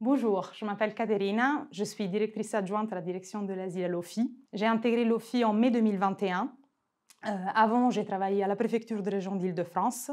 Bonjour, je m'appelle Caterina, je suis directrice adjointe à la direction de l'asile à l'OFI. J'ai intégré l'OFI en mai 2021. Avant, j'ai travaillé à la préfecture de région d'Île-de-France.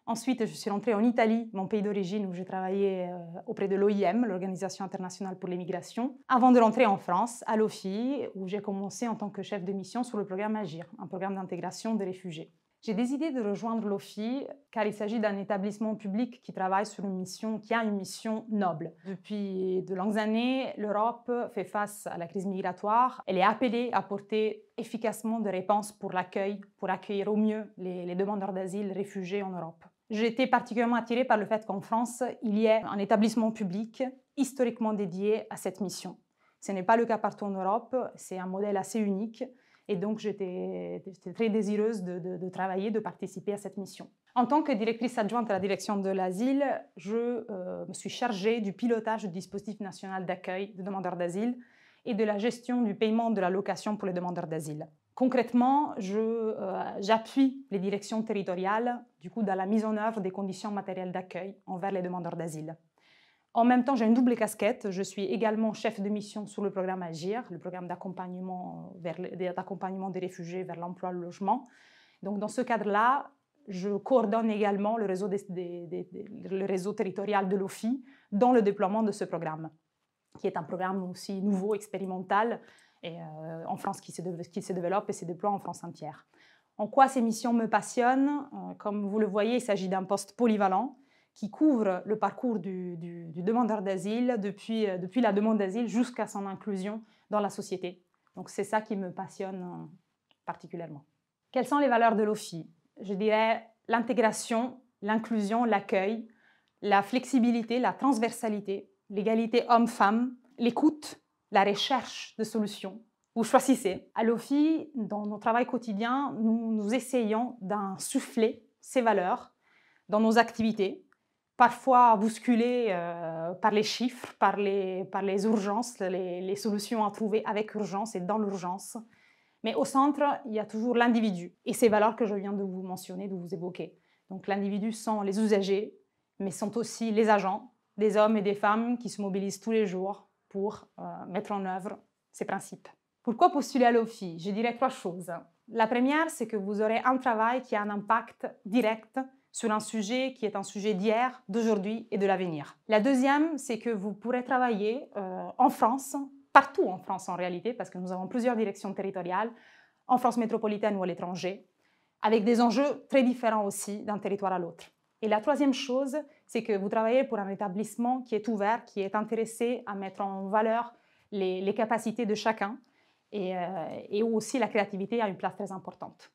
Ensuite, je suis rentrée en Italie, mon pays d'origine, où j'ai travaillé auprès de l'OIM, l'Organisation internationale pour les migrations, avant de rentrer en France, à l'OFI, où j'ai commencé en tant que chef de mission sur le programme AGIR, un programme d'intégration des réfugiés. J'ai décidé de rejoindre l'OFI car il s'agit d'un établissement public qui travaille sur une mission, qui a une mission noble. Depuis de longues années, l'Europe fait face à la crise migratoire. Elle est appelée à apporter efficacement des réponses pour l'accueil, pour accueillir au mieux les demandeurs d'asile réfugiés en Europe. J'ai été particulièrement attirée par le fait qu'en France, il y ait un établissement public historiquement dédié à cette mission. Ce n'est pas le cas partout en Europe, c'est un modèle assez unique. Et donc, j'étais très désireuse de travailler, de participer à cette mission. En tant que directrice adjointe à la direction de l'asile, je me suis chargée du pilotage du dispositif national d'accueil des demandeurs d'asile et de la gestion du paiement de l'allocation pour les demandeurs d'asile. Concrètement, j'appuie les directions territoriales dans la mise en œuvre des conditions matérielles d'accueil envers les demandeurs d'asile. En même temps, j'ai une double casquette. Je suis également chef de mission sur le programme AGIR, le programme d'accompagnement des réfugiés vers l'emploi et le logement. Donc, dans ce cadre-là, je coordonne également le réseau territorial de l'OFI dans le déploiement de ce programme, qui est un programme aussi nouveau, expérimental, en France qui se développe et se déploie en France entière. En quoi ces missions me passionnent? Comme vous le voyez, il s'agit d'un poste polyvalent qui couvre le parcours du demandeur d'asile depuis la demande d'asile jusqu'à son inclusion dans la société. Donc c'est ça qui me passionne particulièrement. Quelles sont les valeurs de l'OFI? Je dirais l'intégration, l'inclusion, l'accueil, la flexibilité, la transversalité, l'égalité homme-femme, l'écoute, la recherche de solutions. Vous choisissez. À l'OFI, dans nos travail quotidien, nous essayons d'insuffler ces valeurs dans nos activités, parfois bousculées par les chiffres, par les urgences, les solutions à trouver avec urgence et dans l'urgence. Mais au centre, il y a toujours l'individu et ces valeurs que je viens de vous mentionner, de vous évoquer. Donc l'individu sont les usagers, mais sont aussi les agents, des hommes et des femmes qui se mobilisent tous les jours pour mettre en œuvre ces principes. Pourquoi postuler à l'OFI? Je dirais 3 choses. La première, c'est que vous aurez un travail qui a un impact direct sur un sujet qui est un sujet d'hier, d'aujourd'hui et de l'avenir. La deuxième, c'est que vous pourrez travailler en France, partout en France en réalité, parce que nous avons plusieurs directions territoriales, en France métropolitaine ou à l'étranger, avec des enjeux très différents aussi d'un territoire à l'autre. Et la troisième chose, c'est que vous travaillez pour un établissement qui est ouvert, qui est intéressé à mettre en valeur les capacités de chacun et où aussi la créativité a une place très importante.